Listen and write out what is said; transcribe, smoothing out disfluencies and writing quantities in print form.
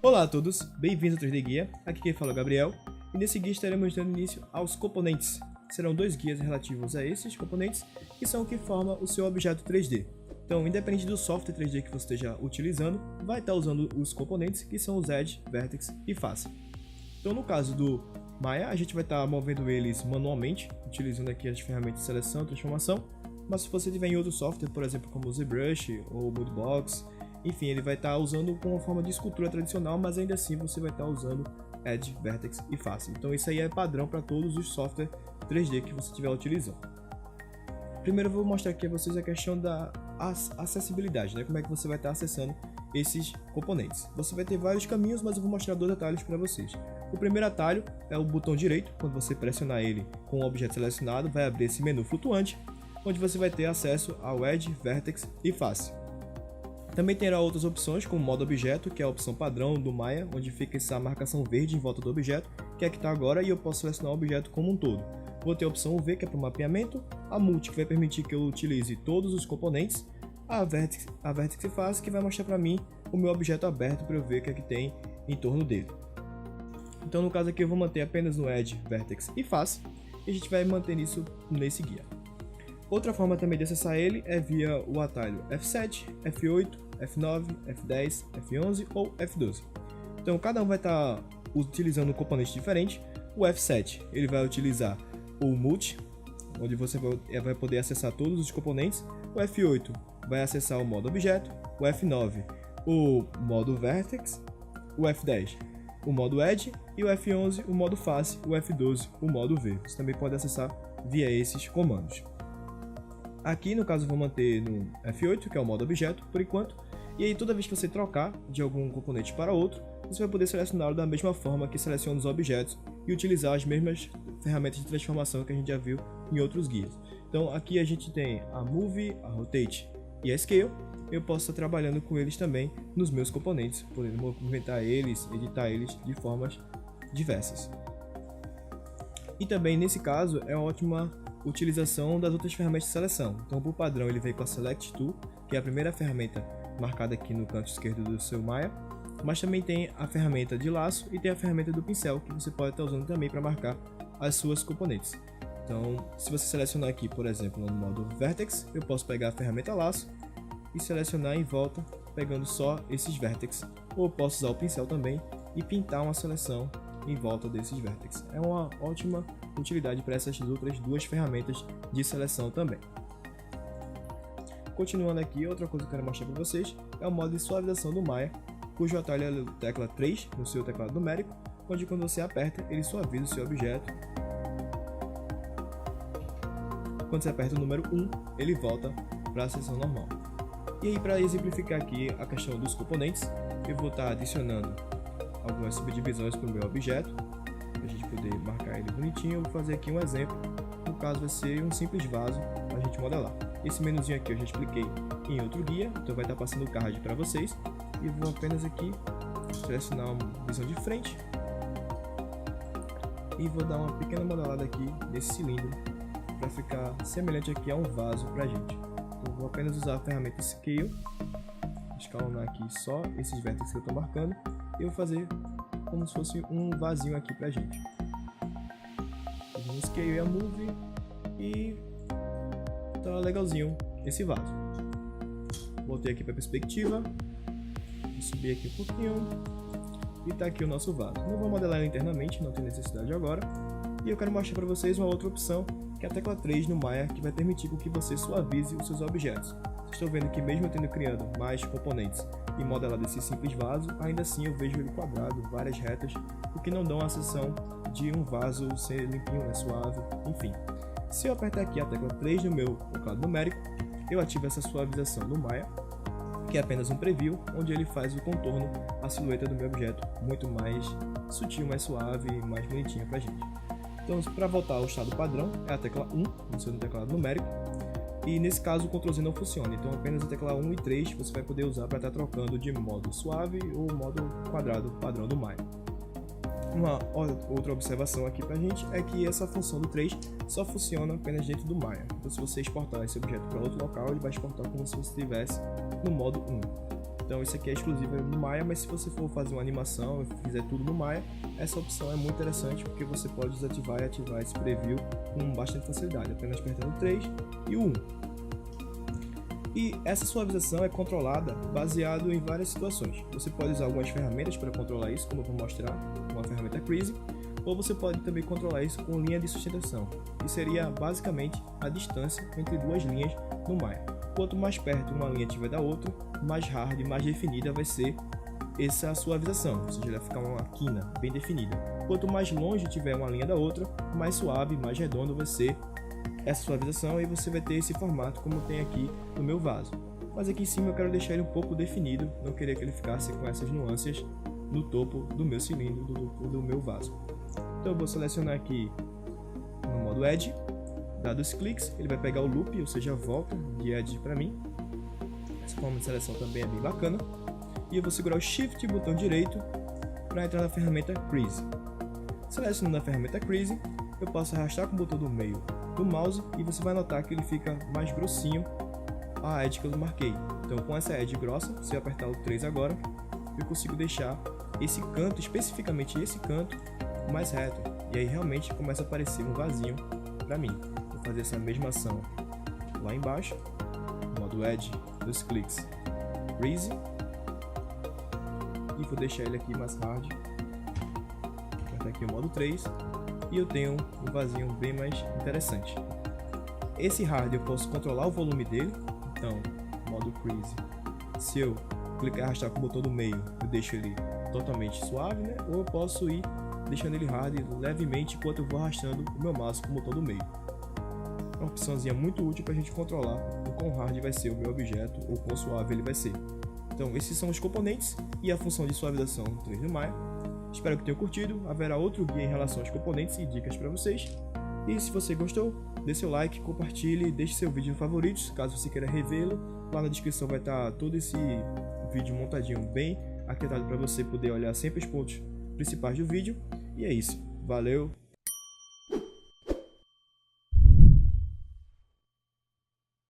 Olá a todos, bem-vindos ao 3D Guia, aqui quem fala é o Gabriel, e nesse guia estaremos dando início aos componentes. Serão dois guias relativos a esses componentes, que são o que forma o seu objeto 3D. Então, independente do software 3D que você esteja utilizando, vai estar usando os componentes, que são os Edge, Vertex e Face. Então, no caso do Maya, a gente vai estar movendo eles manualmente, utilizando aqui as ferramentas de seleção e transformação, mas se você tiver em outro software, por exemplo, como o ZBrush ou o Moodbox, enfim, ele vai estar usando com uma forma de escultura tradicional, mas ainda assim você vai estar usando Edge, Vertex e Face. Então isso aí é padrão para todos os softwares 3D que você estiver utilizando. Primeiro eu vou mostrar aqui a vocês a questão da acessibilidade, né? Como é que você vai estar acessando esses componentes. Você vai ter vários caminhos, mas eu vou mostrar dois atalhos para vocês. O primeiro atalho é o botão direito. Quando você pressionar ele com o objeto selecionado, vai abrir esse menu flutuante, onde você vai ter acesso ao Edge, Vertex e Face. Também terá outras opções, como modo objeto, que é a opção padrão do Maya, onde fica essa marcação verde em volta do objeto, que é a que está agora, e eu posso selecionar o objeto como um todo. Vou ter a opção UV, que é para o mapeamento, a Multi, que vai permitir que eu utilize todos os componentes, a Vertex e Face, que vai mostrar para mim o meu objeto aberto para eu ver o que é que tem em torno dele. Então, no caso aqui, eu vou manter apenas no Edge, Vertex e Face, e a gente vai manter isso nesse guia. Outra forma também de acessar ele é via o atalho F7, F8, F9, F10, F11 ou F12. Então cada um vai estar utilizando um componente diferente. O F7 ele vai utilizar o Multi, onde você vai poder acessar todos os componentes. O F8 vai acessar o modo objeto, o F9 o modo Vertex, o F10 o modo Edge e o F11 o modo Face, o F12 o modo V. Você também pode acessar via esses comandos. Aqui no caso eu vou manter no F8, que é o modo objeto, por enquanto, e aí toda vez que você trocar de algum componente para outro, você vai poder selecioná-lo da mesma forma que seleciona os objetos e utilizar as mesmas ferramentas de transformação que a gente já viu em outros guias. Então aqui a gente tem a Move, a Rotate e a Scale. Eu posso estar trabalhando com eles também nos meus componentes, podendo movimentar eles, editar eles de formas diversas. E também nesse caso é ótima utilização das outras ferramentas de seleção. Então por padrão ele vem com a Select Tool, que é a primeira ferramenta marcada aqui no canto esquerdo do seu Maya, mas também tem a ferramenta de laço e tem a ferramenta do pincel, que você pode estar usando também para marcar as suas componentes. Então se você selecionar aqui, por exemplo, no modo Vertex, eu posso pegar a ferramenta laço e selecionar em volta, pegando só esses vértices, ou eu posso usar o pincel também e pintar uma seleção em volta desses vértices. É uma ótima utilidade para essas outras duas ferramentas de seleção também. Continuando aqui, outra coisa que eu quero mostrar para vocês é o modo de suavização do Maya, cujo atalho é a tecla 3 no seu teclado numérico, onde quando você aperta ele suaviza o seu objeto. Quando você aperta o número 1, ele volta para a seção normal. E aí, para exemplificar aqui a questão dos componentes, eu vou estar adicionando algumas subdivisões para o meu objeto, para a gente poder marcar ele bonitinho. Eu vou fazer aqui um exemplo, no caso vai ser um simples vaso para a gente modelar. Esse menuzinho aqui eu já expliquei em outro guia, então vai estar passando o card para vocês, e vou apenas aqui selecionar uma visão de frente, e vou dar uma pequena modelada aqui nesse cilindro, para ficar semelhante aqui a um vaso para a gente. Então vou apenas usar a ferramenta Scale, escalonar aqui só esses vértices que eu estou marcando, e vou fazer como se fosse um vasinho aqui pra gente. No Scale e a Move, e tá legalzinho esse vaso. Voltei aqui para perspectiva, vou subir aqui um pouquinho, e tá aqui o nosso vaso. Não vou modelar ele internamente, não tem necessidade agora, e eu quero mostrar para vocês uma outra opção, que é a tecla 3 no Maya, que vai permitir que você suavize os seus objetos. Estou vendo que mesmo eu tendo criado mais componentes e modelado esse simples vaso, ainda assim eu vejo ele quadrado, várias retas, o que não dão a sensação de um vaso ser limpinho, né, suave, enfim. Se eu apertar aqui a tecla 3 no meu teclado numérico, eu ativo essa suavização do Maya, que é apenas um preview, onde ele faz o contorno, a silhueta do meu objeto muito mais sutil, mais suave e mais bonitinha pra gente. Então, para voltar ao estado padrão, é a tecla 1 no seu teclado numérico, e nesse caso o Ctrl Z não funciona, então apenas a tecla 1 e 3 você vai poder usar para estar trocando de modo suave ou modo quadrado padrão do Maya. Uma outra observação aqui pra gente é que essa função do 3 só funciona apenas dentro do Maya. Então se você exportar esse objeto para outro local, ele vai exportar como se você estivesse no modo 1. Então isso aqui é exclusivo no Maya, mas se você for fazer uma animação e fizer tudo no Maya, essa opção é muito interessante porque você pode desativar e ativar esse preview com bastante facilidade, apenas apertando o 3 e o 1. E essa suavização é controlada baseado em várias situações. Você pode usar algumas ferramentas para controlar isso, como eu vou mostrar, uma ferramenta Crease, ou você pode também controlar isso com linha de sustentação, que seria basicamente a distância entre duas linhas no Maya. Quanto mais perto uma linha tiver da outra, mais hard e mais definida vai ser essa suavização, ou seja, vai ficar uma quina bem definida. Quanto mais longe tiver uma linha da outra, mais suave, mais redondo vai ser essa suavização e você vai ter esse formato como tem aqui no meu vaso. Mas aqui em cima eu quero deixar ele um pouco definido, não queria que ele ficasse com essas nuances no topo do meu cilindro, do meu vaso. Então eu vou selecionar aqui no modo Edge, dados os cliques, ele vai pegar o loop, ou seja, a volta de Edge para mim. Essa forma de seleção também é bem bacana. E eu vou segurar o Shift e o botão direito para entrar na ferramenta Crease. Selecionando a ferramenta Crease, eu posso arrastar com o botão do meio do mouse e você vai notar que ele fica mais grossinho a edge que eu marquei. Então com essa edge grossa, se eu apertar o 3 agora, eu consigo deixar esse canto, especificamente esse canto, mais reto. E aí realmente começa a aparecer um vasinho para mim. Vou fazer essa mesma ação lá embaixo, modo Edge dos cliques Crease, e vou deixar ele aqui mais hard. Vou apertar aqui o modo 3 e eu tenho um vasinho bem mais interessante. Esse hard eu posso controlar o volume dele, então modo Crease, se eu clicar e arrastar com o botão do meio, eu deixo ele totalmente suave, né? Ou eu posso ir deixando ele hard levemente enquanto eu vou arrastando o meu mouse com o botão do meio. É uma opçãozinha muito útil para a gente controlar o quão hard vai ser o meu objeto ou quão suave ele vai ser. Então esses são os componentes e a função de suavização do 3D Maya. Espero que tenham curtido, haverá outro guia em relação aos componentes e dicas para vocês. E se você gostou, dê seu like, compartilhe, deixe seu vídeo em favoritos, caso você queira revê-lo. Lá na descrição vai estar todo esse vídeo montadinho bem arquitetado para você poder olhar sempre os pontos principais do vídeo. E é isso, valeu!